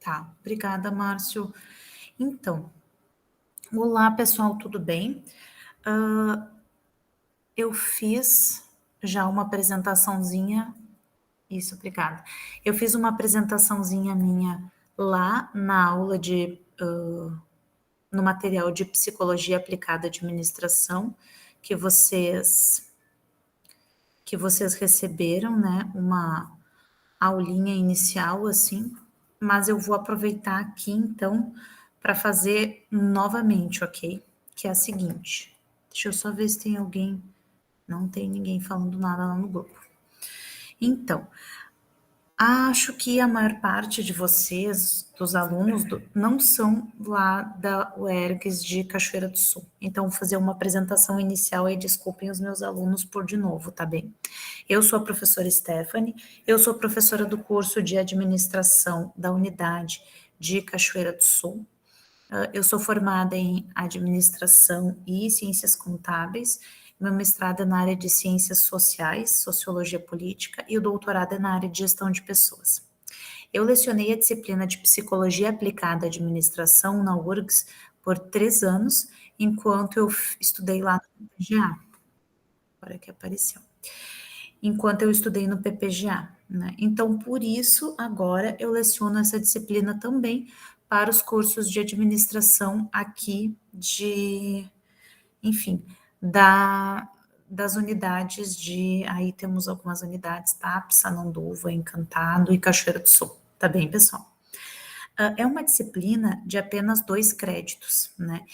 Tá, obrigada, Márcio. Então, olá, pessoal, tudo bem? Eu fiz já uma apresentaçãozinha. Isso, obrigada. Eu fiz uma apresentaçãozinha minha lá na aula no material de Psicologia Aplicada à Administração, que vocês receberam, né? Uma aulinha inicial, assim, mas eu vou aproveitar aqui, então, para fazer novamente, ok? Que é a seguinte. Deixa eu só ver se tem alguém. Não tem ninguém falando nada lá no grupo. Então, acho que a maior parte de vocês, dos alunos, não são lá da UERGS de Cachoeira do Sul. Então, vou fazer uma apresentação inicial e desculpem os meus alunos por de novo, tá bem? Eu sou a professora Stephanie, eu sou professora do curso de administração da unidade de Cachoeira do Sul. Eu sou formada em administração e ciências contábeis, meu mestrado é na área de ciências sociais, sociologia política, e o doutorado é na área de gestão de pessoas. Eu lecionei a disciplina de psicologia aplicada à administração na URGS por 3 anos, enquanto eu estudei lá no PPGA. Agora que apareceu. Enquanto eu estudei no PPGA, né? Então, por isso, agora eu leciono essa disciplina também para os cursos de administração aqui enfim, das unidades aí temos algumas unidades, TAP, Sananduva, Encantado e Cachoeira do Sul, tá bem, pessoal? É uma disciplina de apenas 2 créditos, né?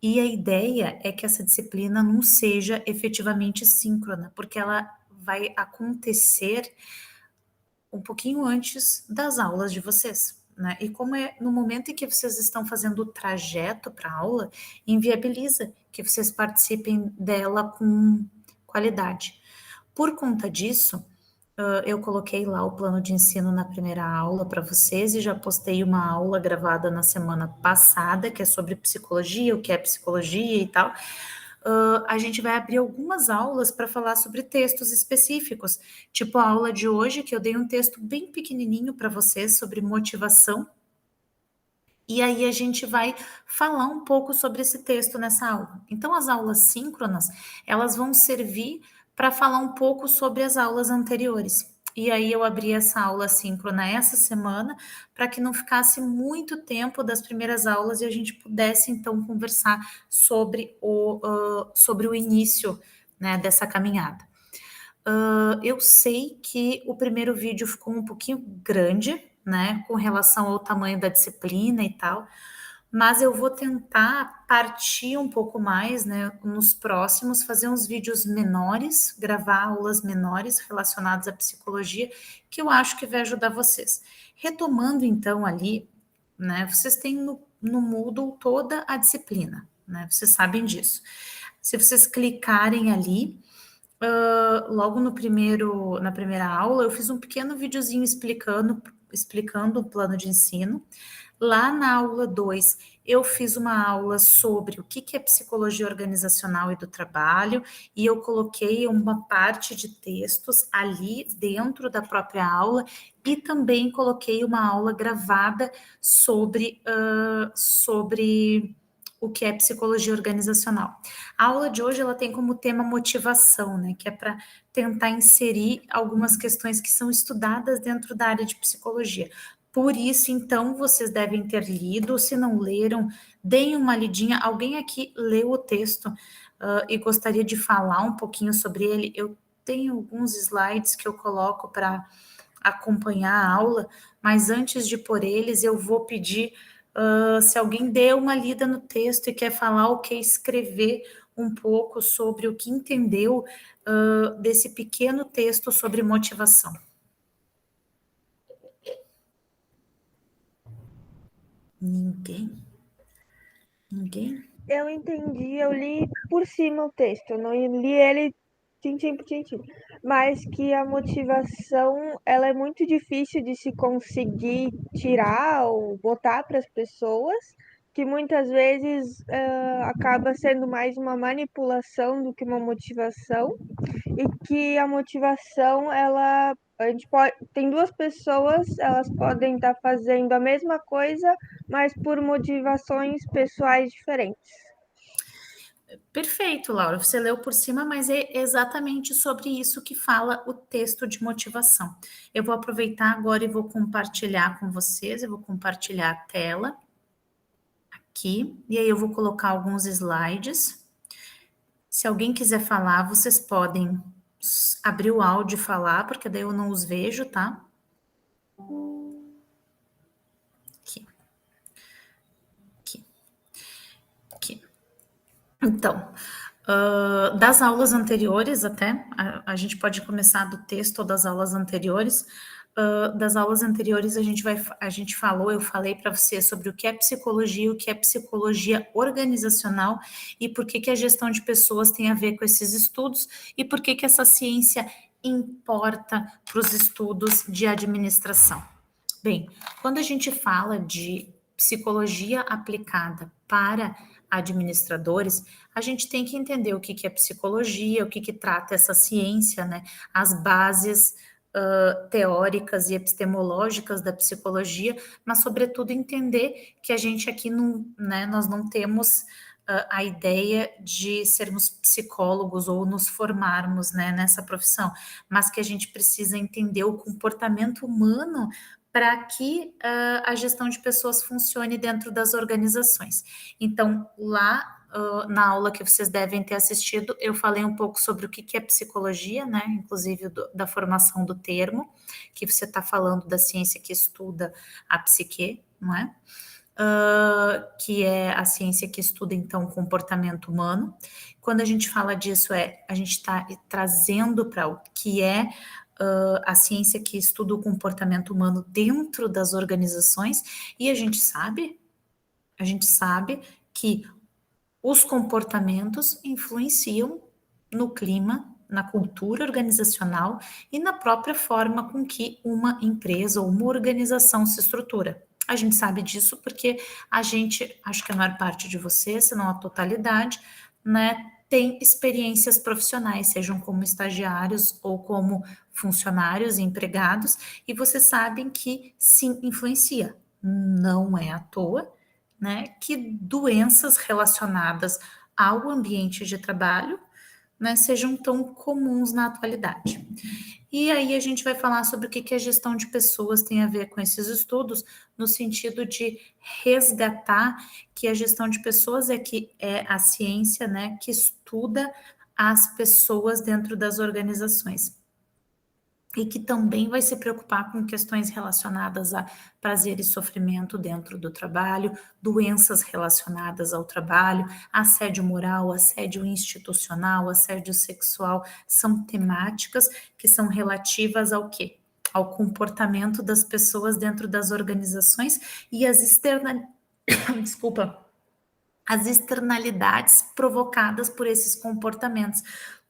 E a ideia é que essa disciplina não seja efetivamente síncrona, porque ela vai acontecer um pouquinho antes das aulas de vocês, né? E como é no momento em que vocês estão fazendo o trajeto para a aula, inviabiliza que vocês participem dela com qualidade. Por conta disso, eu coloquei lá o plano de ensino na primeira aula para vocês e já postei uma aula gravada na semana passada, que é sobre psicologia, o que é psicologia e tal. A gente vai abrir algumas aulas para falar sobre textos específicos, tipo a aula de hoje, que eu dei um texto bem pequenininho para vocês sobre motivação. E aí a gente vai falar um pouco sobre esse texto nessa aula. Então, as aulas síncronas, elas vão servir para falar um pouco sobre as aulas anteriores. E aí eu abri essa aula síncrona essa semana para que não ficasse muito tempo das primeiras aulas e a gente pudesse então conversar sobre sobre o início, né, dessa caminhada. Eu sei que o primeiro vídeo ficou um pouquinho grande, né, com relação ao tamanho da disciplina e tal, mas eu vou tentar partir um pouco mais, né, nos próximos, fazer uns vídeos menores, gravar aulas menores relacionadas à psicologia, que eu acho que vai ajudar vocês. Retomando então ali, né, vocês têm no Moodle toda a disciplina, né, vocês sabem disso. Se vocês clicarem ali, logo na primeira aula, eu fiz um pequeno videozinho explicando o plano de ensino. Lá na aula 2, eu fiz uma aula sobre o que é psicologia organizacional e do trabalho, e eu coloquei uma parte de textos ali dentro da própria aula, e também coloquei uma aula gravada sobre o que é psicologia organizacional. A aula de hoje ela tem como tema motivação, né, que é para tentar inserir algumas questões que são estudadas dentro da área de psicologia. Por isso, então, vocês devem ter lido, se não leram, deem uma lidinha. Alguém aqui leu o texto e gostaria de falar um pouquinho sobre ele? Eu tenho alguns slides que eu coloco para acompanhar a aula, mas antes de pôr eles, eu vou pedir se alguém deu uma lida no texto e quer falar ou quer escrever um pouco sobre o que entendeu desse pequeno texto sobre motivação. Ninguém? Ninguém? Eu entendi, eu li por cima o texto, eu não li ele tintim por tintim, mas que a motivação ela é muito difícil de se conseguir tirar ou botar para as pessoas, que muitas vezes acaba sendo mais uma manipulação do que uma motivação, e que a motivação ela A gente tem duas pessoas, elas podem estar fazendo a mesma coisa, mas por motivações pessoais diferentes. Perfeito, Laura. Você leu por cima, mas é exatamente sobre isso que fala o texto de motivação. Eu vou aproveitar agora e vou compartilhar com vocês. Eu vou compartilhar a tela aqui, e aí eu vou colocar alguns slides. Se alguém quiser falar, vocês podem abrir o áudio e falar, porque daí eu não os vejo, tá? Aqui, aqui, aqui. Então, das aulas anteriores até, a gente pode começar do texto ou das aulas anteriores. Das aulas anteriores a gente falou, eu falei para você sobre o que é psicologia, o que é psicologia organizacional e por que que a gestão de pessoas tem a ver com esses estudos e por que que essa ciência importa para os estudos de administração. Bem, quando a gente fala de psicologia aplicada para administradores, a gente tem que entender o que que é psicologia, o que que trata essa ciência, né? As bases teóricas e epistemológicas da psicologia, mas sobretudo entender que a gente aqui não, né, nós não temos a ideia de sermos psicólogos ou nos formarmos, né, nessa profissão, mas que a gente precisa entender o comportamento humano para que a gestão de pessoas funcione dentro das organizações. Então, lá na aula que vocês devem ter assistido, eu falei um pouco sobre o que é psicologia, né? Inclusive da formação do termo, que você está falando da ciência que estuda a psique, não é? Que é a ciência que estuda, então, o comportamento humano. Quando a gente fala disso, a gente está trazendo para o que é a ciência que estuda o comportamento humano dentro das organizações, e a gente sabe que os comportamentos influenciam no clima, na cultura organizacional e na própria forma com que uma empresa ou uma organização se estrutura. A gente sabe disso porque a gente, acho que a maior parte de vocês, se não a totalidade, né, tem experiências profissionais, sejam como estagiários ou como funcionários, empregados, e vocês sabem que sim, influencia. Não é à toa, né, que doenças relacionadas ao ambiente de trabalho, né, sejam tão comuns na atualidade. E aí a gente vai falar sobre o que a gestão de pessoas tem a ver com esses estudos, no sentido de resgatar que a gestão de pessoas é a ciência, né, que estuda as pessoas dentro das organizações e que também vai se preocupar com questões relacionadas a prazer e sofrimento dentro do trabalho, doenças relacionadas ao trabalho, assédio moral, assédio institucional, assédio sexual, são temáticas que são relativas ao quê? Ao comportamento das pessoas dentro das organizações e desculpa, as externalidades provocadas por esses comportamentos.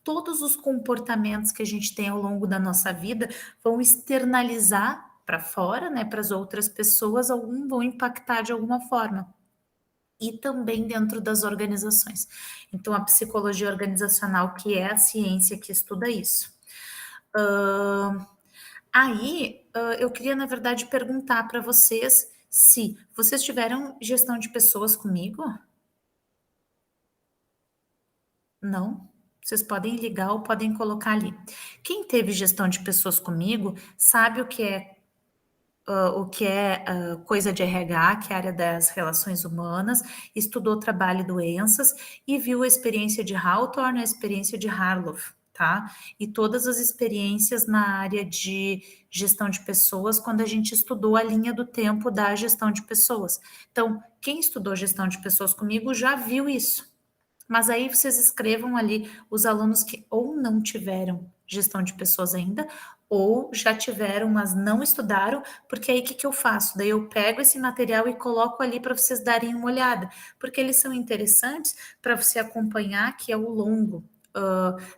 Todos os comportamentos que a gente tem ao longo da nossa vida vão externalizar para fora, né, para as outras pessoas, algum vão impactar de alguma forma. E também dentro das organizações. Então, a psicologia organizacional, que é a ciência que estuda isso. Eu queria, na verdade, perguntar para vocês se vocês tiveram gestão de pessoas comigo? Não? Vocês podem ligar ou podem colocar ali. Quem teve gestão de pessoas comigo sabe o que é coisa de RH, que é a área das relações humanas, estudou trabalho e doenças e viu a experiência de Hawthorne, a experiência de Harloff, tá? E todas as experiências na área de gestão de pessoas, quando a gente estudou a linha do tempo da gestão de pessoas. Então, quem estudou gestão de pessoas comigo já viu isso. Mas aí vocês escrevam ali os alunos que ou não tiveram gestão de pessoas ainda, ou já tiveram, mas não estudaram, porque aí o que eu faço? Daí eu pego esse material e coloco ali para vocês darem uma olhada, porque eles são interessantes para você acompanhar que ao longo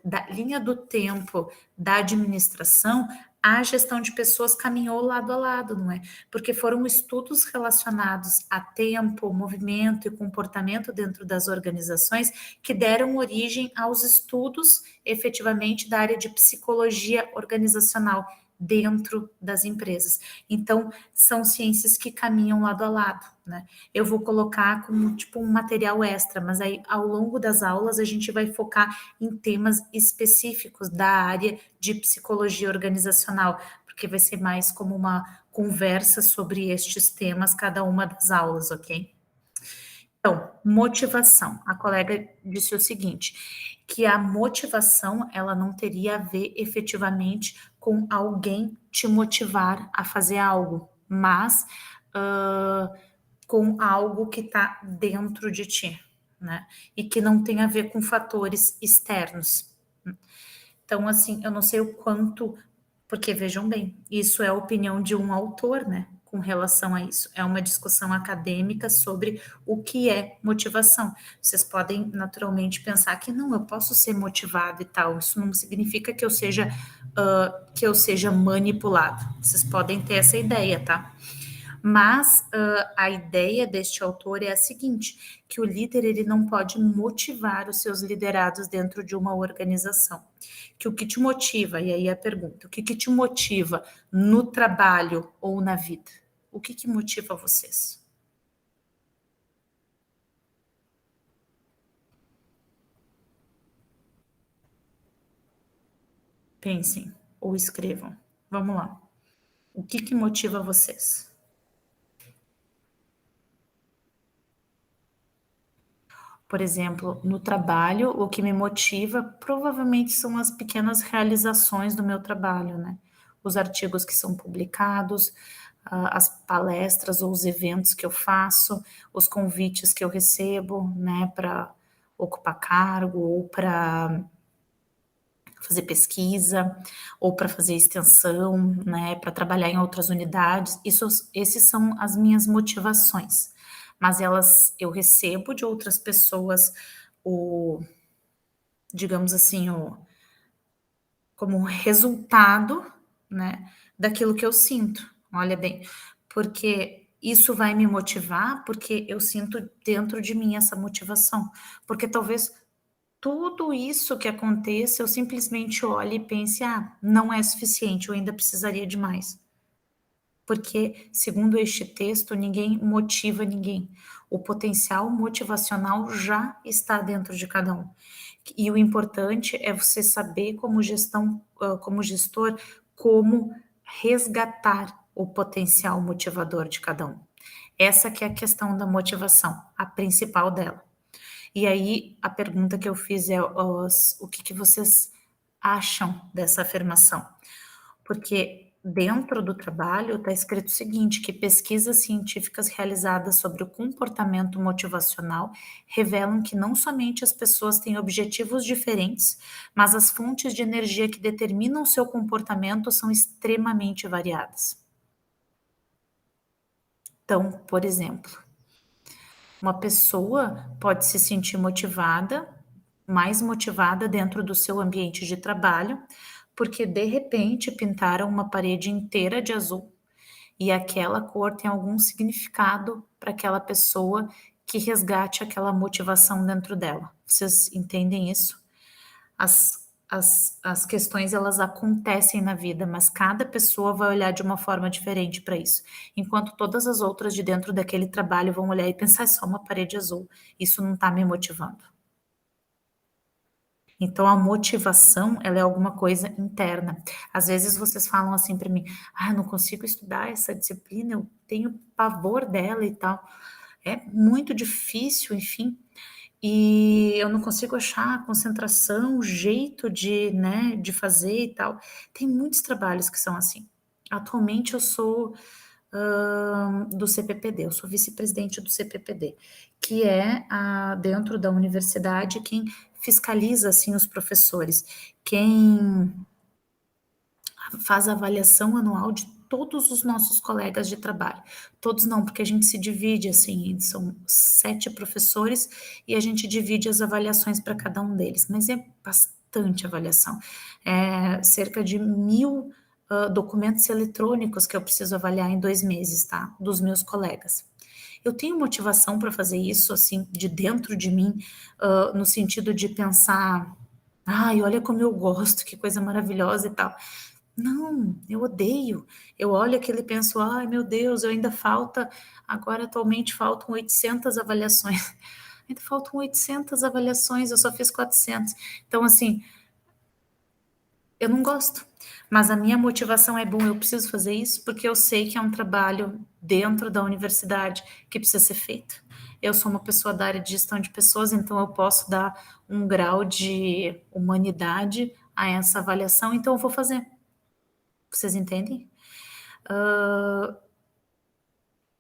da linha do tempo da administração, a gestão de pessoas caminhou lado a lado, não é? Porque foram estudos relacionados a tempo, movimento e comportamento dentro das organizações que deram origem aos estudos efetivamente da área de psicologia organizacional, dentro das empresas. Então, são ciências que caminham lado a lado, né? Eu vou colocar como tipo um material extra, mas aí ao longo das aulas a gente vai focar em temas específicos da área de psicologia organizacional, porque vai ser mais como uma conversa sobre estes temas cada uma das aulas, ok? Então, motivação. A colega disse o seguinte, que a motivação, ela não teria a ver efetivamente com alguém te motivar a fazer algo, mas com algo que está dentro de ti, né? E que não tem a ver com fatores externos. Então, assim, eu não sei o quanto, porque vejam bem, isso é a opinião de um autor, né? Com relação a isso. É uma discussão acadêmica sobre o que é motivação. Vocês podem naturalmente pensar que não, eu posso ser motivado e tal. Isso não significa que eu seja manipulado. Vocês podem ter essa ideia, tá? Mas a ideia deste autor é a seguinte, que o líder ele não pode motivar os seus liderados dentro de uma organização. Que o que te motiva, e aí a pergunta, o que te motiva no trabalho ou na vida? O que motiva vocês? Pensem ou escrevam. Vamos lá. O que motiva vocês? Por exemplo, no trabalho, o que me motiva provavelmente são as pequenas realizações do meu trabalho, né? Os artigos que são publicados, as palestras ou os eventos que eu faço, os convites que eu recebo, né, para ocupar cargo ou para fazer pesquisa ou para fazer extensão, né, para trabalhar em outras unidades. Esses são as minhas motivações, mas eu recebo de outras pessoas o, digamos assim, como um resultado, né, daquilo que eu sinto. Olha bem, porque isso vai me motivar, porque eu sinto dentro de mim essa motivação, porque talvez tudo isso que aconteça, eu simplesmente olhe e pense: "Ah, não é suficiente, eu ainda precisaria de mais". Porque, segundo este texto, ninguém motiva ninguém. O potencial motivacional já está dentro de cada um. E o importante é você saber como gestor, como resgatar o potencial motivador de cada um. Essa que é a questão da motivação, a principal dela. E aí, a pergunta que eu fiz é o que vocês acham dessa afirmação? Porque dentro do trabalho está escrito o seguinte, que pesquisas científicas realizadas sobre o comportamento motivacional revelam que não somente as pessoas têm objetivos diferentes, mas as fontes de energia que determinam seu comportamento são extremamente variadas. Então, por exemplo, uma pessoa pode se sentir motivada, mais motivada dentro do seu ambiente de trabalho, porque de repente pintaram uma parede inteira de azul e aquela cor tem algum significado para aquela pessoa que resgate aquela motivação dentro dela. Vocês entendem isso? As questões elas acontecem na vida, mas cada pessoa vai olhar de uma forma diferente para isso. Enquanto todas as outras de dentro daquele trabalho vão olhar e pensar, é só uma parede azul, isso não está me motivando. Então a motivação, ela é alguma coisa interna. Às vezes vocês falam assim para mim: "Ah, eu não consigo estudar essa disciplina, eu tenho pavor dela e tal". É muito difícil, enfim, e eu não consigo achar a concentração, o jeito de, né, de fazer e tal. Tem muitos trabalhos que são assim. Atualmente eu sou, do CPPD, eu sou vice-presidente do CPPD, que é dentro da universidade quem fiscaliza, assim, os professores, quem faz a avaliação anual de todos os nossos colegas de trabalho. Todos não, porque a gente se divide, assim, são 7 professores e a gente divide as avaliações para cada um deles, mas é bastante avaliação. É cerca de 1000 documentos eletrônicos que eu preciso avaliar em 2 meses, tá? Dos meus colegas. Eu tenho motivação para fazer isso, assim, de dentro de mim, no sentido de pensar: "Ai, olha como eu gosto, que coisa maravilhosa e tal". Não, eu odeio. Eu olho aquilo e penso, ai meu Deus, agora atualmente faltam 800 avaliações. Ainda faltam 800 avaliações, eu só fiz 400. Então, assim, eu não gosto. Mas a minha motivação é, bom, eu preciso fazer isso porque eu sei que é um trabalho dentro da universidade que precisa ser feito. Eu sou uma pessoa da área de gestão de pessoas, então eu posso dar um grau de humanidade a essa avaliação, então eu vou fazer. Vocês entendem?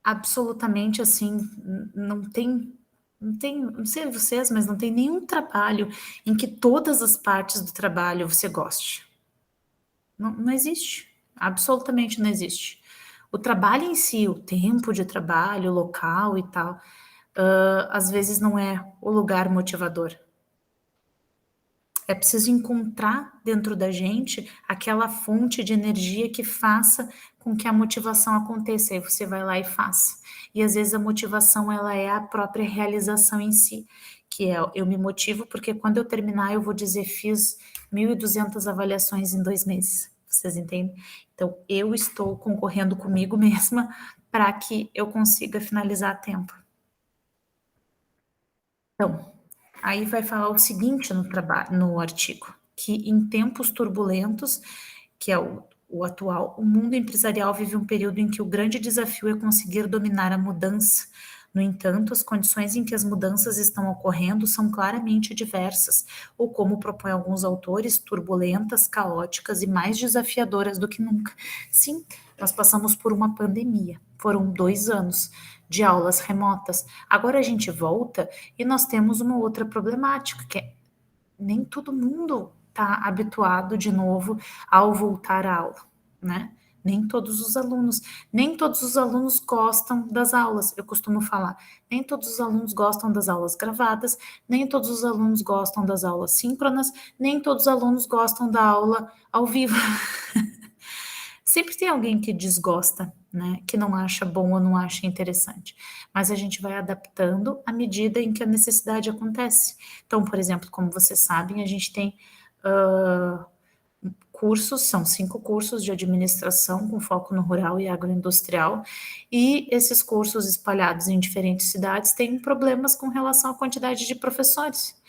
Absolutamente assim, não sei vocês, mas não tem nenhum trabalho em que todas as partes do trabalho você goste. Não existe, absolutamente não existe. O trabalho em si, o tempo de trabalho, o local e tal, às vezes não é o lugar motivador. É preciso encontrar dentro da gente aquela fonte de energia que faça com que a motivação aconteça. Aí você vai lá e faz. E às vezes a motivação ela é a própria realização em si, que é eu me motivo porque quando eu terminar eu vou dizer fiz 1.200 avaliações em 2 meses. Vocês entendem? Então eu estou concorrendo comigo mesma para que eu consiga finalizar a tempo. Então, aí vai falar o seguinte no artigo, que em tempos turbulentos, que é o atual, o mundo empresarial vive um período em que o grande desafio é conseguir dominar a mudança. No entanto, as condições em que as mudanças estão ocorrendo são claramente diversas, ou como propõem alguns autores, turbulentas, caóticas e mais desafiadoras do que nunca. Sim, nós passamos por uma pandemia, foram 2 anos de aulas remotas. Agora a gente volta e nós temos uma outra problemática, que é nem todo mundo está habituado de novo ao voltar à aula, né? Nem todos os alunos gostam das aulas. Eu costumo falar, nem todos os alunos gostam das aulas gravadas, nem todos os alunos gostam das aulas síncronas, nem todos os alunos gostam da aula ao vivo. Sempre tem alguém que desgosta, né? Que não acha bom ou não acha interessante. Mas a gente vai adaptando à medida em que a necessidade acontece. Então, por exemplo, como vocês sabem, a gente tem cursos, são 5 cursos de administração com foco no rural e agroindustrial, e esses cursos espalhados em diferentes cidades têm problemas com relação à quantidade de professores.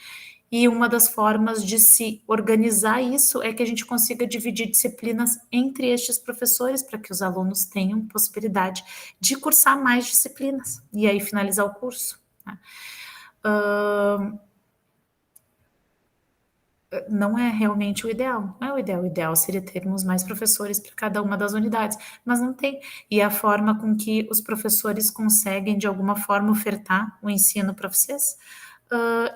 E uma das formas de se organizar isso é que a gente consiga dividir disciplinas entre estes professores para que os alunos tenham possibilidade de cursar mais disciplinas e aí finalizar o curso. Né? Não é realmente o ideal, não é o ideal. O ideal seria termos mais professores para cada uma das unidades, mas não tem. E a forma com que os professores conseguem, de alguma forma, ofertar o ensino para vocês,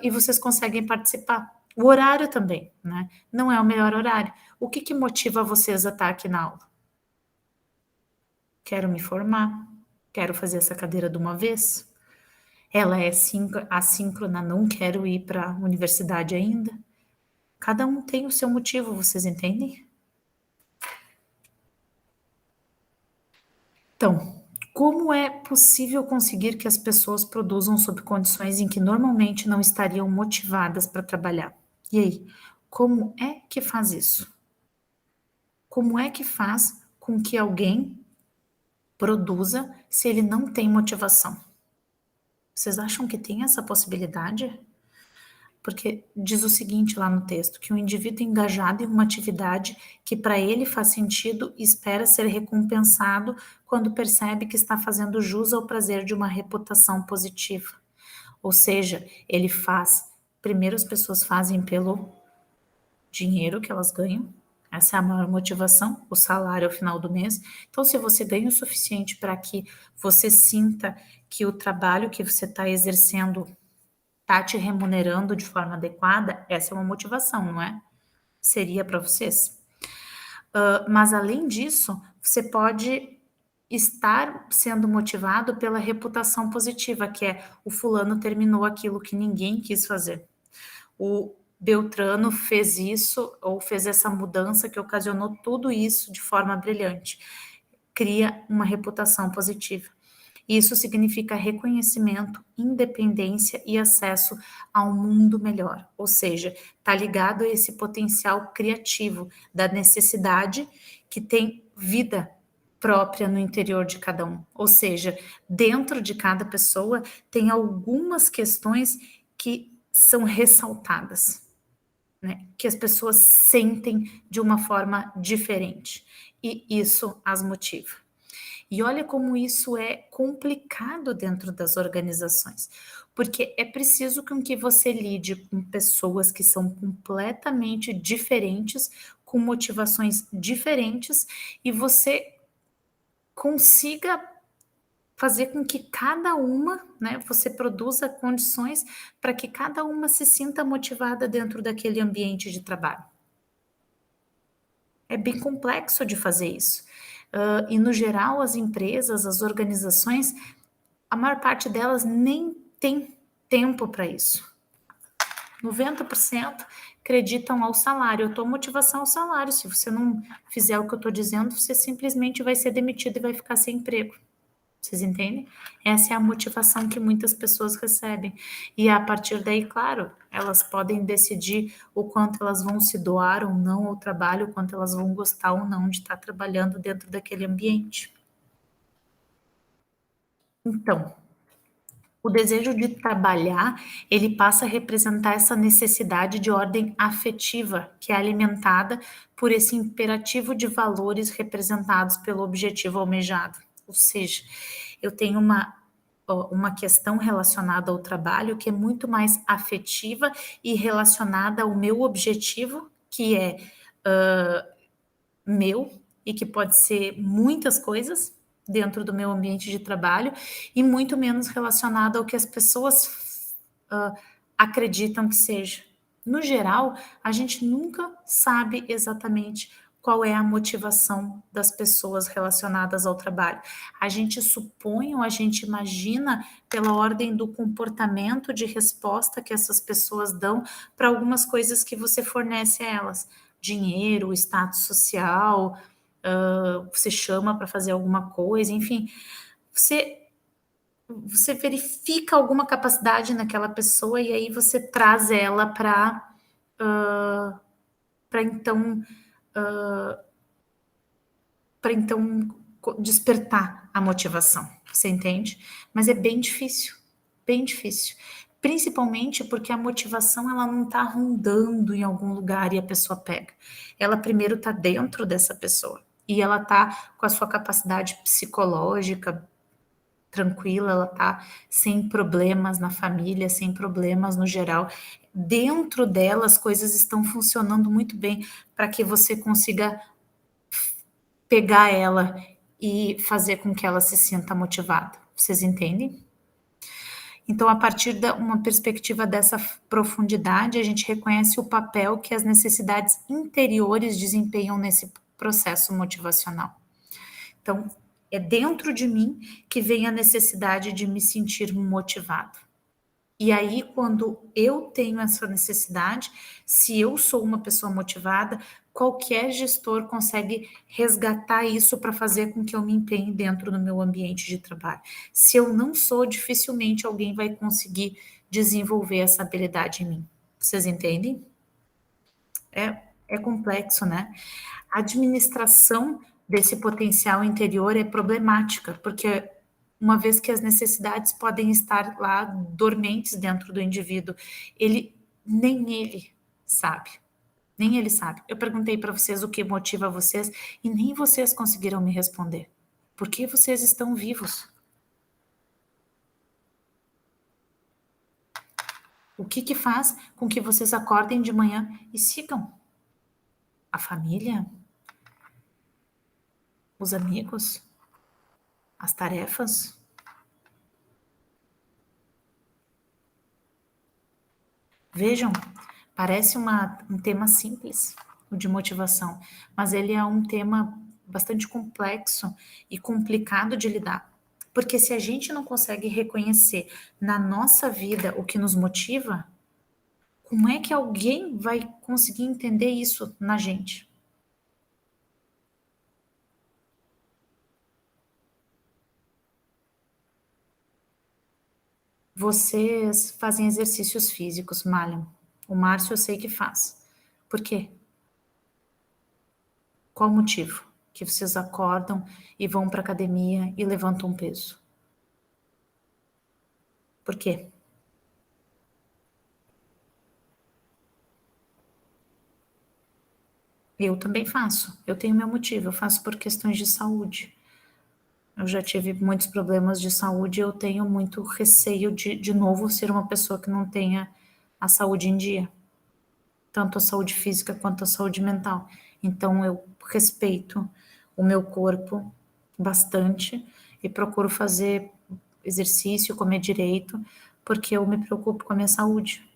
e vocês conseguem participar. O horário também, né? Não é o melhor horário. O que motiva vocês a estar aqui na aula? Quero me formar, quero fazer essa cadeira de uma vez. Ela é assíncrona, não quero ir para a universidade ainda. Cada um tem o seu motivo, vocês entendem? Então, como é possível conseguir que as pessoas produzam sob condições em que normalmente não estariam motivadas para trabalhar? E aí, como é que faz isso? Como é que faz com que alguém produza se ele não tem motivação? Vocês acham que tem essa possibilidade? Porque diz o seguinte lá no texto, que o indivíduo engajado em uma atividade que para ele faz sentido e espera ser recompensado quando percebe que está fazendo jus ao prazer de uma reputação positiva. Ou seja, ele faz, primeiro as pessoas fazem pelo dinheiro que elas ganham, essa é a maior motivação, o salário ao final do mês. Então, se você ganha o suficiente para que você sinta que o trabalho que você está exercendo está te remunerando de forma adequada, essa é uma motivação, não é? Seria para vocês. Mas além disso, você pode estar sendo motivado pela reputação positiva, que é o fulano terminou aquilo que ninguém quis fazer. O Beltrano fez isso ou fez essa mudança que ocasionou tudo isso de forma brilhante. Cria uma reputação positiva. Isso significa reconhecimento, independência e acesso a um mundo melhor, ou seja, está ligado a esse potencial criativo da necessidade que tem vida própria no interior de cada um. Ou seja, dentro de cada pessoa tem algumas questões que são ressaltadas, né? Que as pessoas sentem de uma forma diferente. E isso as motiva. E olha como isso é complicado dentro das organizações, porque é preciso com que você lide com pessoas que são completamente diferentes, com motivações diferentes, e você consiga fazer com que cada uma, né, você produza condições para que cada uma se sinta motivada dentro daquele ambiente de trabalho. É bem complexo de fazer isso. E no geral, as empresas, as organizações, a maior parte delas nem tem tempo para isso. 90% acreditam ao salário. Eu estou motivação ao salário. Se você não fizer o que eu estou dizendo, você simplesmente vai ser demitido e vai ficar sem emprego. Vocês entendem? Essa é a motivação que muitas pessoas recebem. E a partir daí, claro, elas podem decidir o quanto elas vão se doar ou não ao trabalho, o quanto elas vão gostar ou não de estar trabalhando dentro daquele ambiente. Então, o desejo de trabalhar, ele passa a representar essa necessidade de ordem afetiva, que é alimentada por esse imperativo de valores representados pelo objetivo almejado. Ou seja, eu tenho uma questão relacionada ao trabalho que é muito mais afetiva e relacionada ao meu objetivo, que é meu e que pode ser muitas coisas dentro do meu ambiente de trabalho e muito menos relacionado ao que as pessoas acreditam que seja. No geral, a gente nunca sabe exatamente qual é a motivação das pessoas relacionadas ao trabalho. A gente supõe ou a gente imagina pela ordem do comportamento de resposta que essas pessoas dão para algumas coisas que você fornece a elas. Dinheiro, status social, você chama para fazer alguma coisa, enfim, você verifica alguma capacidade naquela pessoa e aí você traz ela para então para então despertar a motivação, você entende? Mas é bem difícil, bem difícil. Principalmente porque a motivação ela não está rondando em algum lugar e a pessoa pega. Ela primeiro está dentro dessa pessoa e ela está com a sua capacidade psicológica tranquila, ela está sem problemas na família, sem problemas no geral. Dentro dela as coisas estão funcionando muito bem para que você consiga pegar ela e fazer com que ela se sinta motivada. Vocês entendem? Então, a partir de uma perspectiva dessa profundidade, a gente reconhece o papel que as necessidades interiores desempenham nesse processo motivacional. Então, é dentro de mim que vem a necessidade de me sentir motivado. E aí, quando eu tenho essa necessidade, se eu sou uma pessoa motivada, qualquer gestor consegue resgatar isso para fazer com que eu me empenhe dentro do meu ambiente de trabalho. Se eu não sou, dificilmente alguém vai conseguir desenvolver essa habilidade em mim. Vocês entendem? É complexo, né? A administração desse potencial interior é problemática, porque uma vez que as necessidades podem estar lá dormentes dentro do indivíduo, nem ele sabe. Nem ele sabe. Eu perguntei para vocês o que motiva vocês e nem vocês conseguiram me responder. Por que vocês estão vivos? O que faz com que vocês acordem de manhã e sigam? A família? Os amigos? As tarefas? Vejam, parece um tema simples, o de motivação, mas ele é um tema bastante complexo e complicado de lidar. Porque se a gente não consegue reconhecer na nossa vida o que nos motiva, como é que alguém vai conseguir entender isso na gente? Vocês fazem exercícios físicos, malham. O Márcio eu sei que faz. Por quê? Qual o motivo? que vocês acordam e vão para academia e levantam um peso? Por quê? Eu também faço. Eu tenho meu motivo. Eu faço por questões de saúde. Eu já tive muitos problemas de saúde e eu tenho muito receio de novo, ser uma pessoa que não tenha a saúde em dia, tanto a saúde física quanto a saúde mental. Então, eu respeito o meu corpo bastante e procuro fazer exercício, comer direito, porque eu me preocupo com a minha saúde.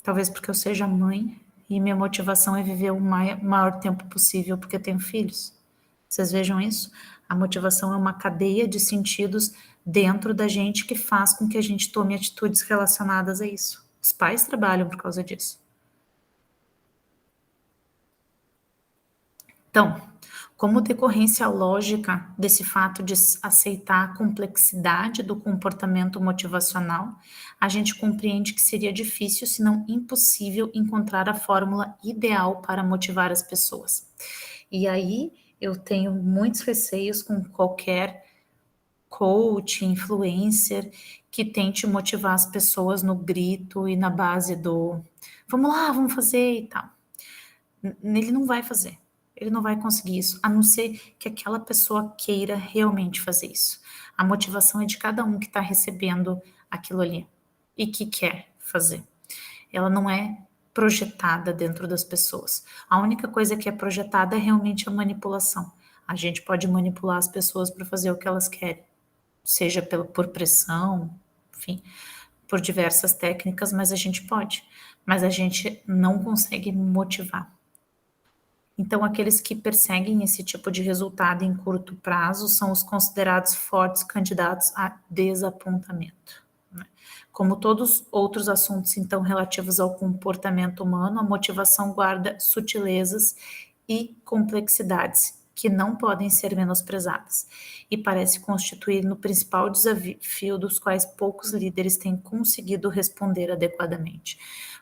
Talvez porque eu seja mãe e minha motivação é viver o maior tempo possível, porque eu tenho filhos. Vocês vejam isso? A motivação é uma cadeia de sentidos dentro da gente que faz com que a gente tome atitudes relacionadas a isso. Os pais trabalham por causa disso. Então, como decorrência lógica desse fato de aceitar a complexidade do comportamento motivacional, a gente compreende que seria difícil, se não impossível, encontrar a fórmula ideal para motivar as pessoas. E aí eu tenho muitos receios com qualquer coach, influencer que tente motivar as pessoas no grito e na base do vamos lá, vamos fazer e tal. Ele não vai fazer. Ele não vai conseguir isso, a não ser que aquela pessoa queira realmente fazer isso. A motivação é de cada um que está recebendo aquilo ali e que quer fazer. Ela não é projetada dentro das pessoas. A única coisa que é projetada é realmente a manipulação. A gente pode manipular as pessoas para fazer o que elas querem, seja por pressão, enfim, por diversas técnicas, mas a gente pode. Mas a gente não consegue motivar. Então, aqueles que perseguem esse tipo de resultado em curto prazo são os considerados fortes candidatos a desapontamento, né? Como todos outros assuntos, então, relativos ao comportamento humano, a motivação guarda sutilezas e complexidades que não podem ser menosprezadas e parece constituir no principal desafio dos quais poucos líderes têm conseguido responder adequadamente.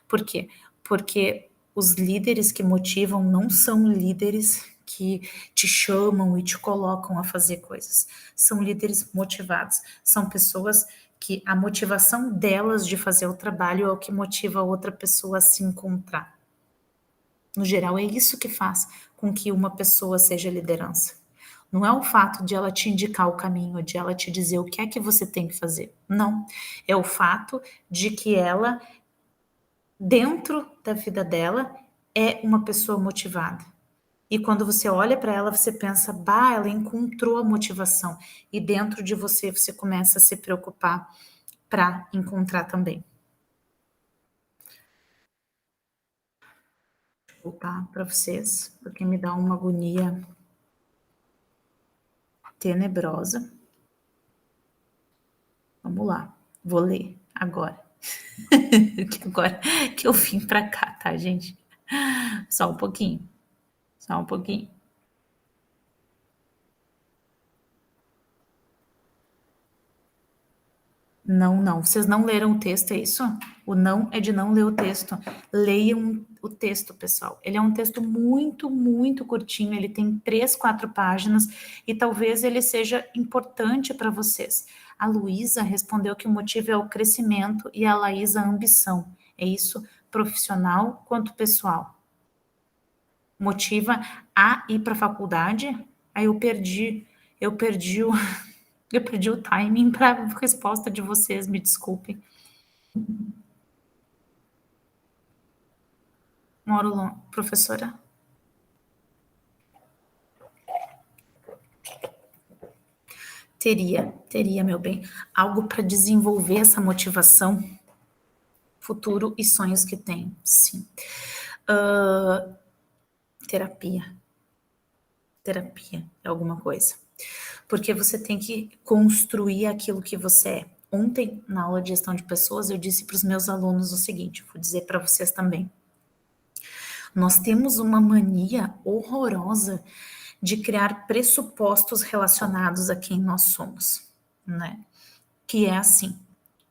Por quê? Porque os líderes que motivam não são líderes que te chamam e te colocam a fazer coisas. São líderes motivados. São pessoas que a motivação delas de fazer o trabalho é o que motiva a outra pessoa a se encontrar. No geral, é isso que faz com que uma pessoa seja liderança. Não é o fato de ela te indicar o caminho, de ela te dizer o que é que você tem que fazer. Não. É o fato de que ela, dentro da vida dela, é uma pessoa motivada. E quando você olha para ela, você pensa, bah, ela encontrou a motivação. E dentro de você, você começa a se preocupar para encontrar também. Vou voltar para vocês, porque me dá uma agonia tenebrosa. Vamos lá, vou ler agora. Que agora que eu vim para cá, tá, gente? Só um pouquinho. Só um pouquinho. Não, não. Vocês não leram o texto, é isso? O não é de não ler o texto. Leiam o texto, pessoal. Ele é um texto muito, muito curtinho. Ele tem 3, 4 páginas e talvez ele seja importante para vocês. A Luísa respondeu que o motivo é o crescimento e a Laísa a ambição. É isso, profissional quanto pessoal. Motiva a ir para a faculdade? Aí eu perdi o eu perdi o timing para a resposta de vocês, me desculpem. Moro longe. Professora? Teria, meu bem. Algo para desenvolver essa motivação, futuro e sonhos que tem, sim. Terapia. Terapia é alguma coisa. Porque você tem que construir aquilo que você é. Ontem, na aula de gestão de pessoas, eu disse para os meus alunos o seguinte, vou dizer para vocês também. Nós temos uma mania horrorosa de criar pressupostos relacionados a quem nós somos, né? Que é assim,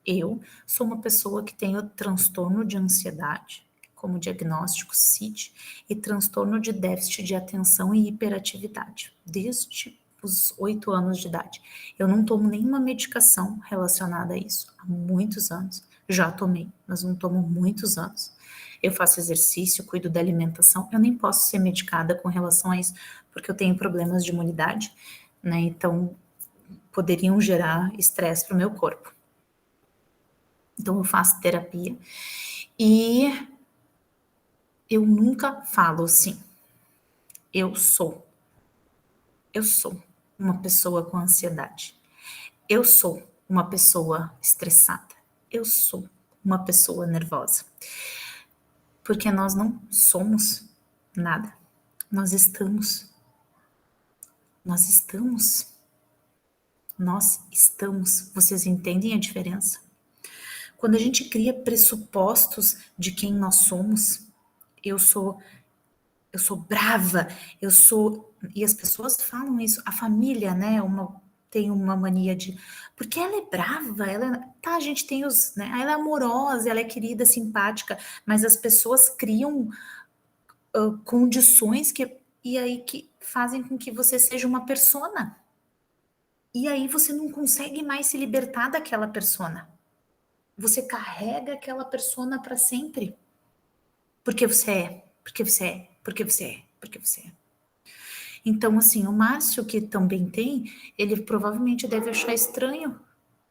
eu sou uma pessoa que tenho transtorno de ansiedade, como diagnóstico CID, e transtorno de déficit de atenção e hiperatividade, desde os 8 anos de idade. Eu não tomo nenhuma medicação relacionada a isso há muitos anos. Já tomei, mas não tomo muitos anos. Eu faço exercício, cuido da alimentação. Eu nem posso ser medicada com relação a isso, porque eu tenho problemas de imunidade, né? Então, poderiam gerar estresse para o meu corpo. Então, eu faço terapia e eu nunca falo assim, eu sou uma pessoa com ansiedade. Eu sou uma pessoa estressada. Eu sou uma pessoa nervosa. Porque nós não somos nada. Nós estamos. Nós estamos. Nós estamos. Vocês entendem a diferença? Quando a gente cria pressupostos de quem nós somos, eu sou brava, e as pessoas falam isso, a família, né, tem uma mania de, porque ela é brava, tá, a gente tem né, ela é amorosa, ela é querida, simpática, mas as pessoas criam condições e aí que fazem com que você seja uma persona. E aí você não consegue mais se libertar daquela persona. Você carrega aquela persona para sempre. Porque você é, porque você é, porque você é, porque você é. Então, assim, o Márcio, que também tem, ele provavelmente deve achar estranho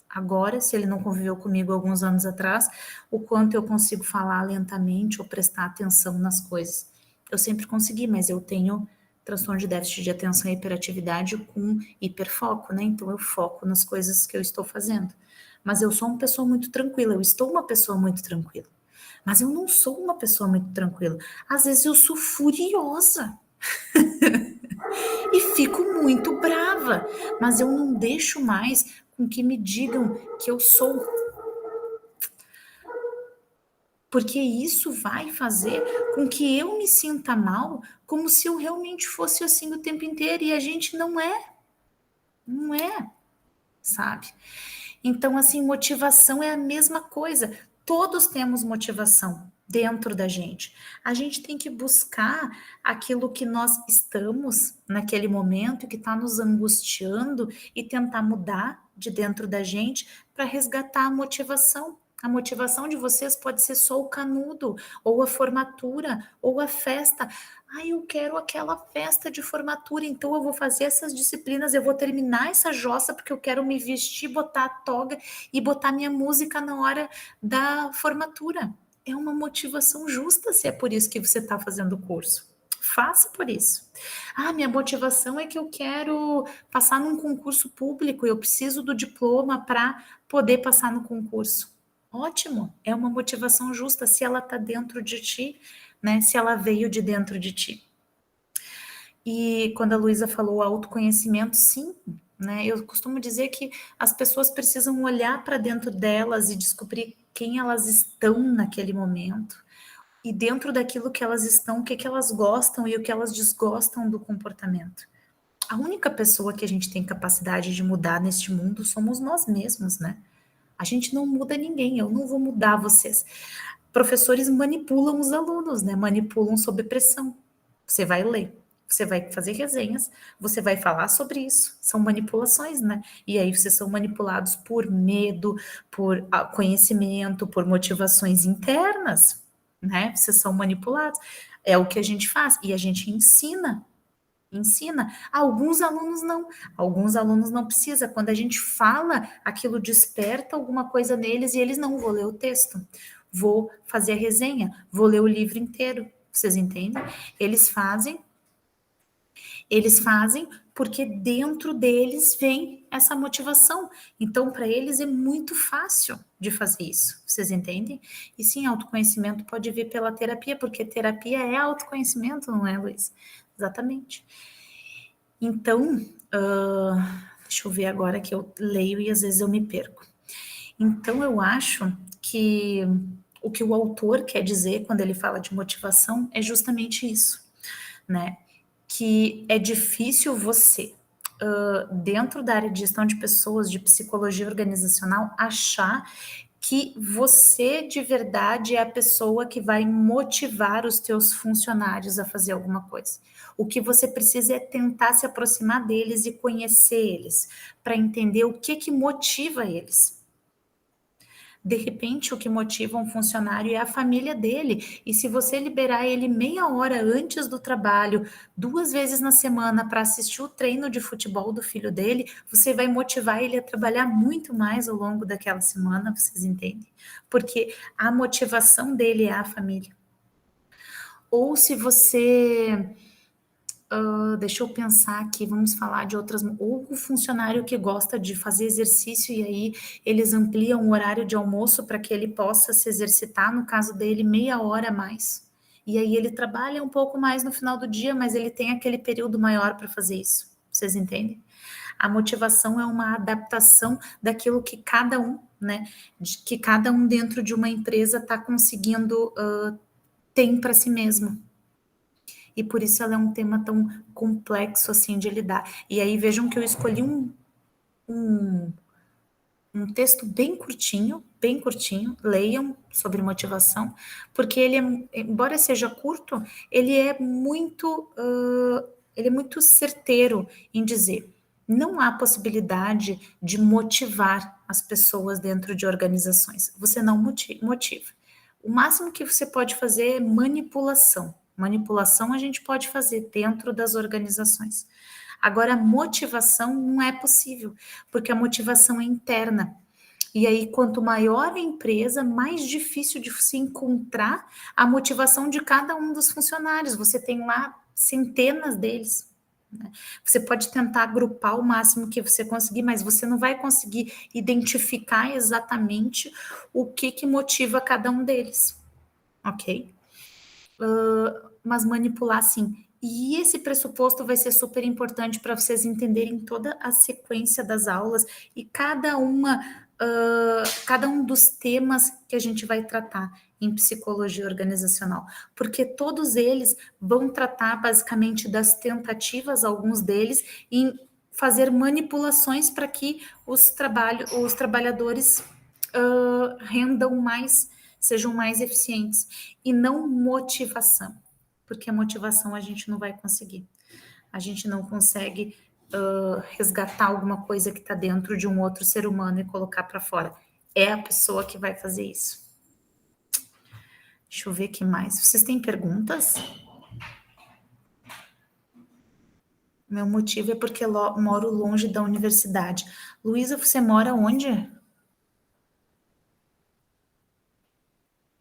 agora, se ele não conviveu comigo alguns anos atrás, o quanto eu consigo falar lentamente ou prestar atenção nas coisas. Eu sempre consegui, mas eu tenho transtorno de déficit de atenção e hiperatividade com hiperfoco, né? Então eu foco nas coisas que eu estou fazendo. Mas eu sou uma pessoa muito tranquila, eu estou uma pessoa muito tranquila. Mas eu não sou uma pessoa muito tranquila. Às vezes eu sou furiosa. E fico muito brava, mas eu não deixo mais com que me digam que eu sou. Porque isso vai fazer com que eu me sinta mal, como se eu realmente fosse assim o tempo inteiro, e a gente não é. Não é, sabe? Então, assim, motivação é a mesma coisa. Todos temos motivação dentro da gente. A gente tem que buscar aquilo que nós estamos naquele momento, que está nos angustiando, e tentar mudar de dentro da gente para resgatar a motivação. A motivação de vocês pode ser só o canudo, ou a formatura, ou a festa. Ah, eu quero aquela festa de formatura, então eu vou fazer essas disciplinas, eu vou terminar essa jossa porque eu quero me vestir, botar a toga e botar minha música na hora da formatura. É uma motivação justa se é por isso que você está fazendo o curso. Faça por isso. Ah, minha motivação é que eu quero passar num concurso público, eu preciso do diploma para poder passar no concurso. Ótimo, é uma motivação justa se ela está dentro de ti, né? Se ela veio de dentro de ti. E quando a Luísa falou autoconhecimento, sim, né? Eu costumo dizer que as pessoas precisam olhar para dentro delas e descobrir quem elas estão naquele momento. E dentro daquilo que elas estão, o que elas gostam e o que elas desgostam do comportamento. A única pessoa que a gente tem capacidade de mudar neste mundo somos nós mesmos, né? A gente não muda ninguém, eu não vou mudar vocês. Professores manipulam os alunos, né? Manipulam sob pressão. Você vai ler, você vai fazer resenhas, você vai falar sobre isso. São manipulações, né? E aí vocês são manipulados por medo, por conhecimento, por motivações internas, né? Vocês são manipulados. É o que a gente faz e a gente ensina. Alguns alunos não precisa. Quando a gente fala, aquilo desperta alguma coisa neles e eles não, vou ler o texto, vou fazer a resenha, vou ler o livro inteiro. Vocês entendem? Eles fazem porque dentro deles vem essa motivação. Então, para eles é muito fácil de fazer isso. Vocês entendem? E sim, autoconhecimento pode vir pela terapia, porque terapia é autoconhecimento, não é, Luiz? Exatamente. Então, deixa eu ver agora que eu leio e às vezes eu me perco. Então, eu acho que o que o autor quer dizer quando ele fala de motivação é justamente isso, né? Que é difícil você, dentro da área de gestão de pessoas, de psicologia organizacional, achar que você de verdade é a pessoa que vai motivar os teus funcionários a fazer alguma coisa. O que você precisa é tentar se aproximar deles e conhecer eles, para entender o que motiva eles. De repente, o que motiva um funcionário é a família dele. E se você liberar ele meia hora antes do trabalho, 2 vezes na semana, para assistir o treino de futebol do filho dele, você vai motivar ele a trabalhar muito mais ao longo daquela semana, vocês entendem? Porque a motivação dele é a família. Ou se você deixa eu pensar aqui, vamos falar de outras. Ou o funcionário que gosta de fazer exercício e aí eles ampliam o horário de almoço para que ele possa se exercitar, no caso dele, meia hora a mais. E aí ele trabalha um pouco mais no final do dia, mas ele tem aquele período maior para fazer isso. Vocês entendem? A motivação é uma adaptação daquilo que cada um, né, que cada um dentro de uma empresa está conseguindo tem para si mesmo. E por isso ela é um tema tão complexo assim de lidar. E aí vejam que eu escolhi um, um texto bem curtinho, leiam sobre motivação, porque ele é, embora seja curto, ele é muito certeiro em dizer, não há possibilidade de motivar as pessoas dentro de organizações. Você não motiva. O máximo que você pode fazer é manipulação. Manipulação a gente pode fazer dentro das organizações. Agora, a motivação não é possível, porque a motivação é interna. E aí, quanto maior a empresa, mais difícil de se encontrar a motivação de cada um dos funcionários. Você tem lá centenas deles. Né? Você pode tentar agrupar o máximo que você conseguir, mas você não vai conseguir identificar exatamente o que motiva cada um deles. Ok? Mas manipular sim. E esse pressuposto vai ser super importante para vocês entenderem toda a sequência das aulas e cada um dos temas que a gente vai tratar em psicologia organizacional, porque todos eles vão tratar basicamente das tentativas, alguns deles, em fazer manipulações para que os trabalhadores rendam mais, sejam mais eficientes, e não motivação, porque a motivação a gente não vai conseguir. A gente não consegue resgatar alguma coisa que está dentro de um outro ser humano e colocar para fora. É a pessoa que vai fazer isso. Deixa eu ver o que mais. Vocês têm perguntas? Meu motivo é porque moro longe da universidade. Luísa, você mora onde?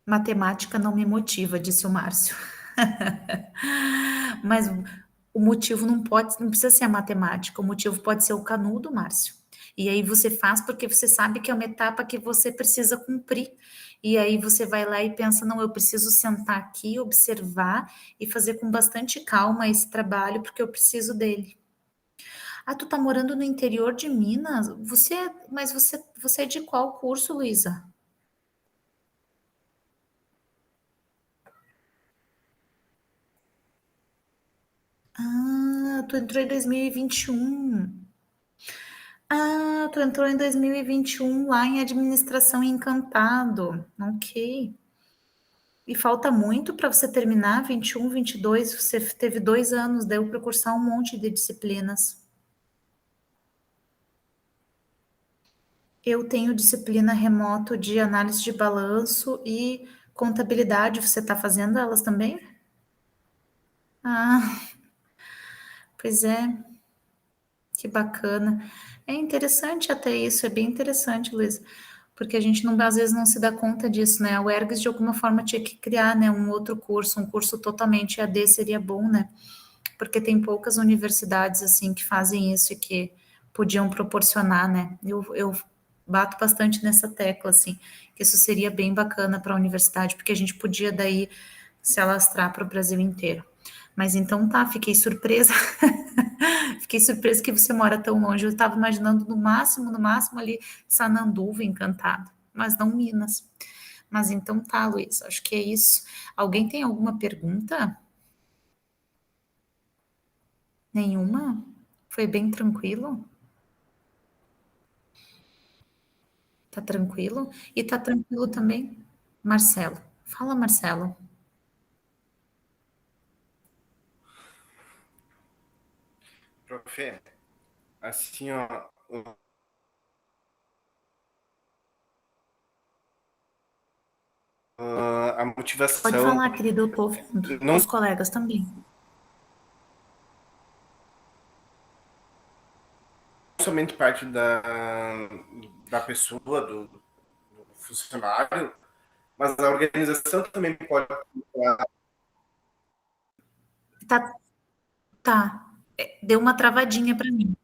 Matemática não me motiva, disse o Márcio. Mas o motivo não precisa ser a matemática, o motivo pode ser o canudo, Márcio. E aí você faz porque você sabe que é uma etapa que você precisa cumprir. E aí você vai lá e pensa, não, eu preciso sentar aqui, observar e fazer com bastante calma esse trabalho, porque eu preciso dele. Ah, tu tá morando no interior de Minas? Mas você é de qual curso, Luísa? Ah, tu entrou em 2021. Ah, tu entrou em 2021 lá em administração em Encantado. Ok. E falta muito para você terminar 21, 22. Você teve 2 anos, deu para cursar um monte de disciplinas. Eu tenho disciplina remoto de análise de balanço e contabilidade. Você está fazendo elas também? Ah, pois é, que bacana. É interessante até isso, é bem interessante, Luiz, porque a gente não, às vezes não se dá conta disso, né? O Ergs de alguma forma tinha que criar, né, um outro curso, um curso totalmente AD seria bom, né? Porque tem poucas universidades assim que fazem isso e que podiam proporcionar, né? Eu bato bastante nessa tecla, assim, que isso seria bem bacana para a universidade, porque a gente podia daí se alastrar para o Brasil inteiro. Mas então tá, fiquei surpresa. Fiquei surpresa que você mora tão longe. Eu estava imaginando no máximo ali Sananduva, Encantado, mas não Minas. Mas então tá, Luiz, acho que é isso. Alguém tem alguma pergunta? Nenhuma? Foi bem tranquilo? Tá tranquilo? E tá tranquilo também, Marcelo? Fala, Marcelo. Profe, assim, ó, a Pode motivação falar, querido, eu tô ouvindo. não Os colegas também. somente parte da pessoa, do funcionário, mas a organização também pode. Tá, tá. Deu uma travadinha para mim.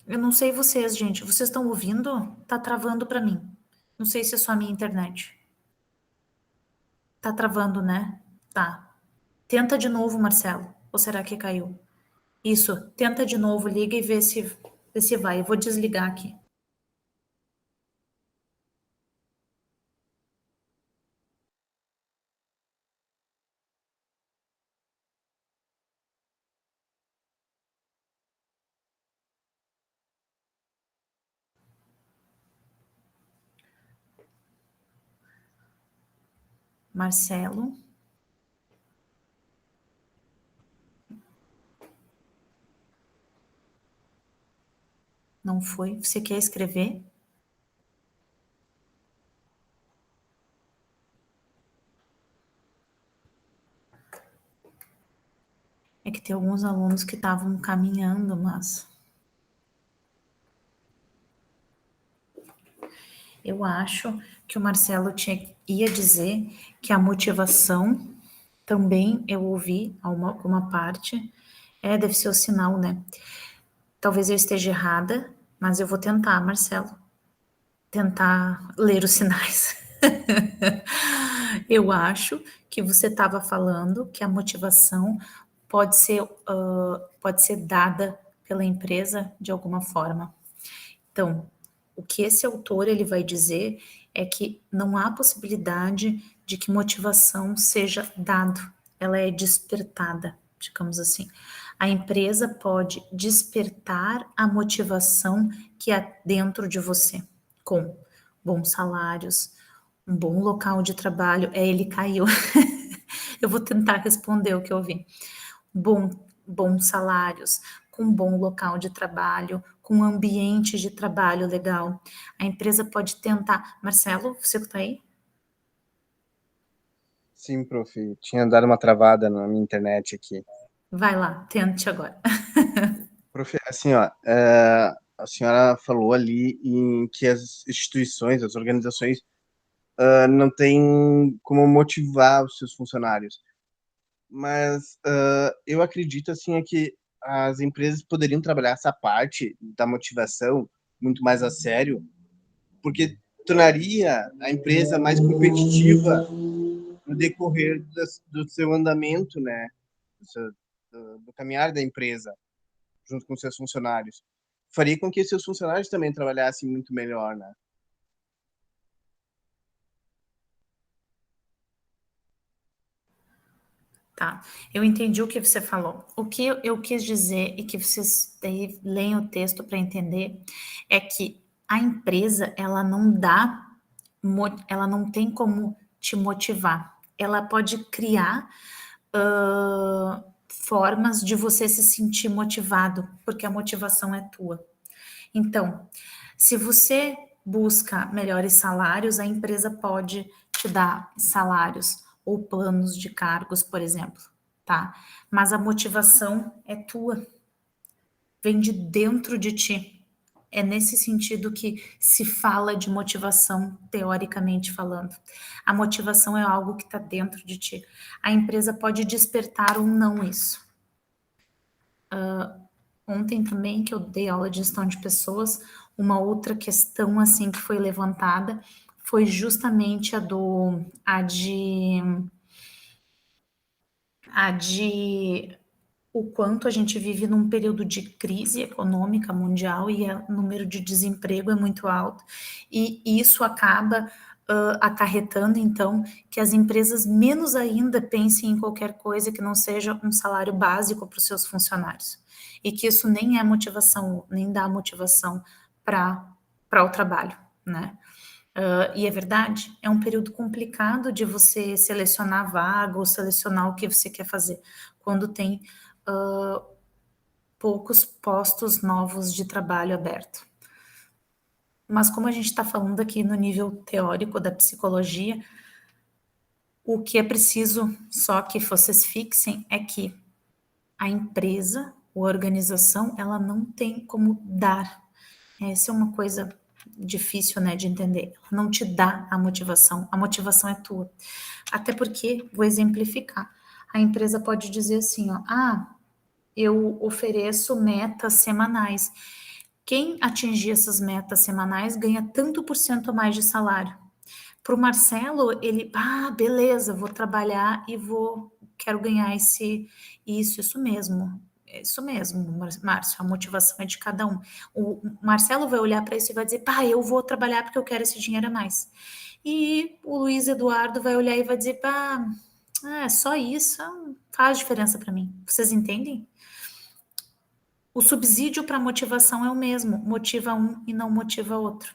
Eu não sei vocês, gente. Vocês estão ouvindo? Tá travando para mim. Não sei se é só a minha internet. Tá travando, né? Tá. Tenta de novo, Marcelo. Ou será que caiu? Isso. Tenta de novo, liga e vê se vai. Eu vou desligar aqui. Marcelo, não foi? Você quer escrever? É que tem alguns alunos que estavam caminhando, mas eu acho que o Marcelo ia dizer que a motivação também eu ouvi alguma parte. Deve ser o sinal, né? Talvez eu esteja errada, mas eu vou tentar, Marcelo, tentar ler os sinais. Eu acho que você estava falando que a motivação pode ser dada pela empresa de alguma forma. Então, o que esse autor ele vai dizer é que não há possibilidade de que motivação seja dado, ela é despertada, digamos assim. A empresa pode despertar a motivação que há dentro de você, com bons salários, um bom local de trabalho. Ele caiu. Eu vou tentar responder o que eu ouvi. Bons salários, com bom local de trabalho, com um ambiente de trabalho legal. A empresa pode tentar. Marcelo, você que está aí? Sim, prof. Tinha dado uma travada na minha internet aqui. Vai lá, tente agora. Prof, assim, ó, a senhora falou ali em que as instituições, as organizações, não têm como motivar os seus funcionários. Mas eu acredito, assim, é que as empresas poderiam trabalhar essa parte da motivação muito mais a sério, porque tornaria a empresa mais competitiva no decorrer do seu andamento, né? Do caminhar da empresa, junto com seus funcionários. Faria com que seus funcionários também trabalhassem muito melhor, né? Tá, eu entendi o que você falou. O que eu quis dizer e que vocês daí leem o texto para entender é que a empresa ela não dá, ela não tem como te motivar. Ela pode criar formas de você se sentir motivado, porque a motivação é tua. Então, se você busca melhores salários, a empresa pode te dar salários ou planos de cargos, por exemplo, tá? Mas a motivação é tua, vem de dentro de ti. É nesse sentido que se fala de motivação, teoricamente falando. A motivação é algo que está dentro de ti. A empresa pode despertar ou não isso. Ontem também, que eu dei aula de gestão de pessoas, uma outra questão assim que foi levantada foi justamente a de o quanto a gente vive num período de crise econômica mundial e o número de desemprego é muito alto, e isso acaba acarretando, então, que as empresas menos ainda pensem em qualquer coisa que não seja um salário básico para os seus funcionários. E que isso nem é motivação, nem dá motivação para o trabalho, né? E é verdade, é um período complicado de você selecionar a vaga ou selecionar o que você quer fazer, quando tem poucos postos novos de trabalho aberto. Mas como a gente está falando aqui no nível teórico da psicologia, o que é preciso só que vocês fixem é que a empresa, a organização, ela não tem como dar. Essa é uma coisa difícil, né, de entender. Ela não te dá a motivação é tua. Até porque, vou exemplificar, a empresa pode dizer assim, ó, eu ofereço metas semanais. Quem atingir essas metas semanais ganha tanto por cento a mais de salário. Para o Marcelo, ele, beleza, vou trabalhar e quero ganhar isso mesmo. É isso mesmo, Márcio, a motivação é de cada um. O Marcelo vai olhar para isso e vai dizer, eu vou trabalhar porque eu quero esse dinheiro a mais. E o Luiz Eduardo vai olhar e vai dizer, só isso faz diferença para mim. Vocês entendem? O subsídio para motivação é o mesmo, motiva um e não motiva outro.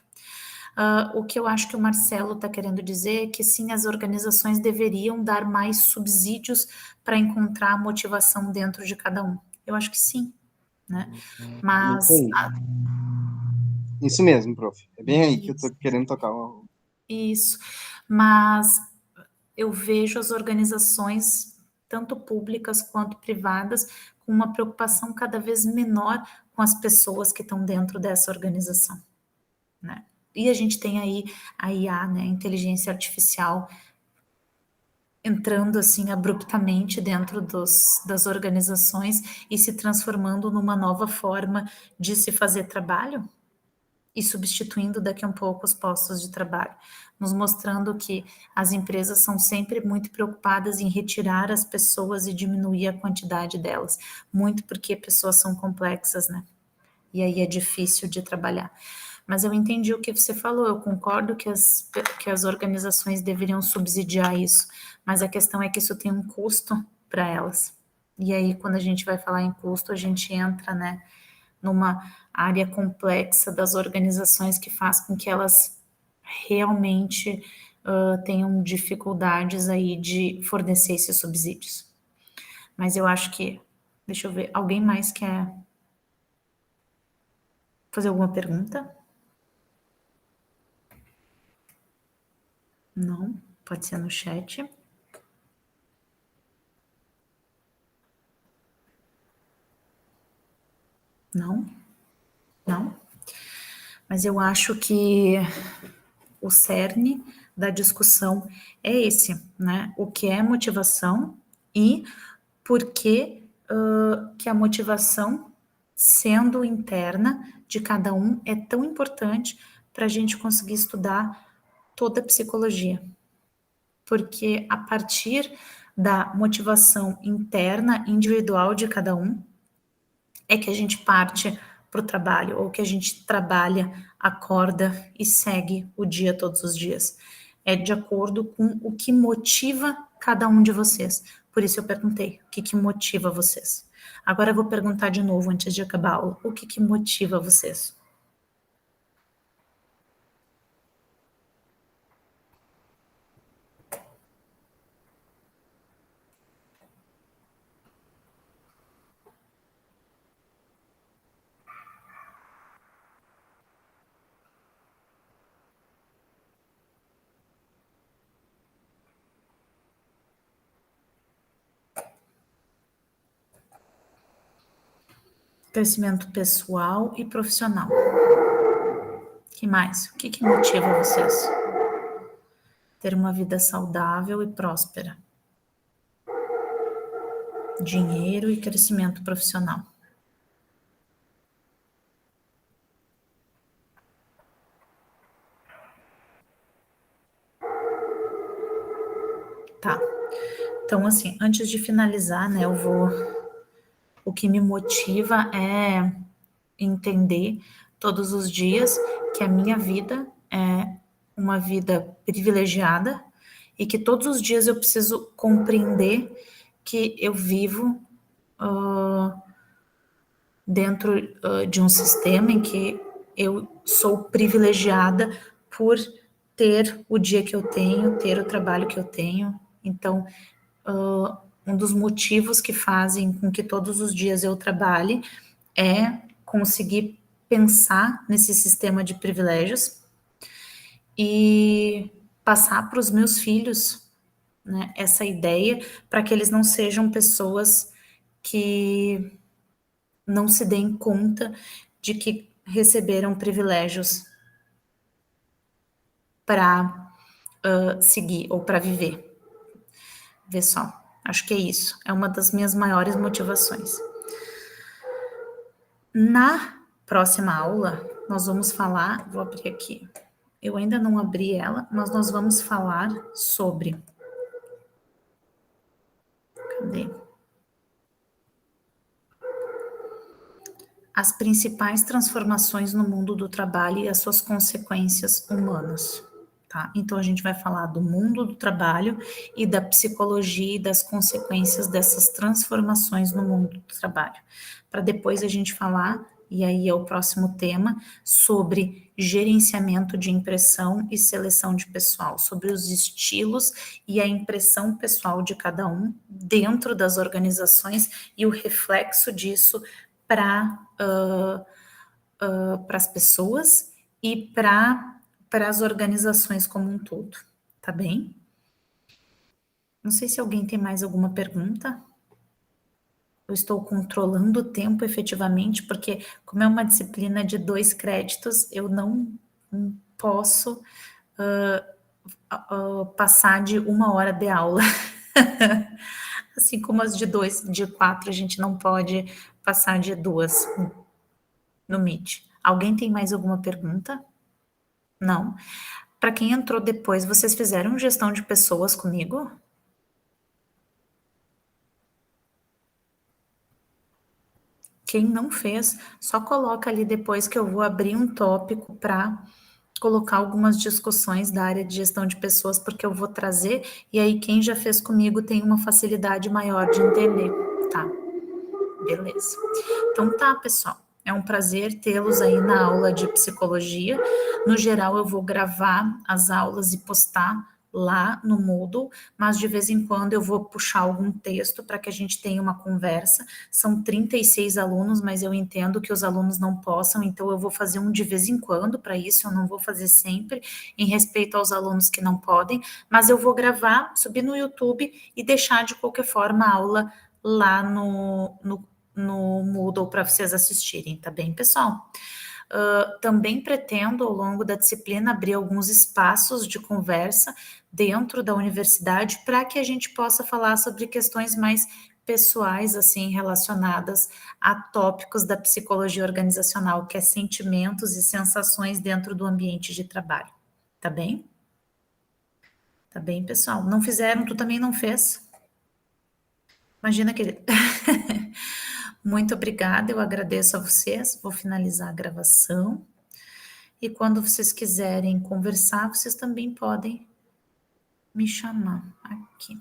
O que eu acho que o Marcelo está querendo dizer é que sim, as organizações deveriam dar mais subsídios para encontrar a motivação dentro de cada um. Eu acho que sim, né? Mas Isso mesmo, prof. É bem aí que eu tô querendo tocar. Isso, mas eu vejo as organizações, tanto públicas quanto privadas, com uma preocupação cada vez menor com as pessoas que estão dentro dessa organização, né? E a gente tem aí a IA, né, a inteligência artificial, entrando assim abruptamente dentro das organizações e se transformando numa nova forma de se fazer trabalho e substituindo daqui a um pouco os postos de trabalho, nos mostrando que as empresas são sempre muito preocupadas em retirar as pessoas e diminuir a quantidade delas, muito porque pessoas são complexas, né? E aí é difícil de trabalhar. Mas eu entendi o que você falou, eu concordo que as organizações deveriam subsidiar isso, mas a questão é que isso tem um custo para elas. E aí, quando a gente vai falar em custo, a gente entra, né, numa área complexa das organizações que faz com que elas realmente tenham dificuldades aí de fornecer esses subsídios. Mas eu acho que, deixa eu ver, alguém mais quer fazer alguma pergunta? Não? Pode ser no chat. Não? Não? Mas eu acho que o cerne da discussão é esse, né? O que é motivação e por que que a motivação, sendo interna de cada um, é tão importante para a gente conseguir estudar toda a psicologia. Porque a partir da motivação interna, individual de cada um, é que a gente parte para o trabalho, ou que a gente trabalha, acorda e segue o dia todos os dias. É de acordo com o que motiva cada um de vocês. Por isso eu perguntei, o que motiva vocês? Agora eu vou perguntar de novo, antes de acabar a aula, o que motiva vocês? Crescimento pessoal e profissional. Que mais? O que motiva vocês? Ter uma vida saudável e próspera. Dinheiro e crescimento profissional. Tá. Então, assim, antes de finalizar, né, o que me motiva é entender todos os dias que a minha vida uma vida privilegiada e que todos os dias eu preciso compreender que eu vivo dentro de um sistema em que eu sou privilegiada por ter o dia que eu tenho, ter o trabalho que eu tenho. Então, um dos motivos que fazem com que todos os dias eu trabalhe é conseguir pensar nesse sistema de privilégios e passar para os meus filhos, né, essa ideia, para que eles não sejam pessoas que não se deem conta de que receberam privilégios para seguir ou para viver. Vê só, acho que é isso. É uma das minhas maiores motivações. Na próxima aula, nós vamos falar, vou abrir aqui, eu ainda não abri ela, mas nós vamos falar sobre... Cadê? As principais transformações no mundo do trabalho e as suas consequências humanas, tá? Então, a gente vai falar do mundo do trabalho e da psicologia e das consequências dessas transformações no mundo do trabalho. Para depois a gente falar, e aí é o próximo tema, sobre gerenciamento de impressão e seleção de pessoal, sobre os estilos e a impressão pessoal de cada um dentro das organizações e o reflexo disso para as pessoas e para as organizações como um todo, tá bem? Não sei se alguém tem mais alguma pergunta. Eu estou controlando o tempo efetivamente, porque como é uma disciplina de 2 créditos, eu não posso passar de 1 hora de aula. Assim como as de 4, a gente não pode passar de 2 no Meet. Alguém tem mais alguma pergunta? Não? Para quem entrou depois, vocês fizeram gestão de pessoas comigo? Quem não fez, só coloca ali depois que eu vou abrir um tópico para colocar algumas discussões da área de gestão de pessoas, porque eu vou trazer, e aí quem já fez comigo tem uma facilidade maior de entender, tá? Beleza. Então tá, pessoal. É um prazer tê-los aí na aula de psicologia. No geral, eu vou gravar as aulas e postar lá no Moodle, mas de vez em quando eu vou puxar algum texto para que a gente tenha uma conversa. São 36 alunos, mas eu entendo que os alunos não possam, então eu vou fazer um de vez em quando para isso, eu não vou fazer sempre, em respeito aos alunos que não podem, mas eu vou gravar, subir no YouTube e deixar de qualquer forma a aula lá no Moodle para vocês assistirem, tá bem, pessoal? Também pretendo, ao longo da disciplina, abrir alguns espaços de conversa dentro da universidade para que a gente possa falar sobre questões mais pessoais, assim, relacionadas a tópicos da psicologia organizacional, que é sentimentos e sensações dentro do ambiente de trabalho. Tá bem? Tá bem, pessoal? Não fizeram, tu também não fez? Imagina, querido. Muito obrigada, eu agradeço a vocês. Vou finalizar a gravação. E quando vocês quiserem conversar, vocês também podem me chamar aqui.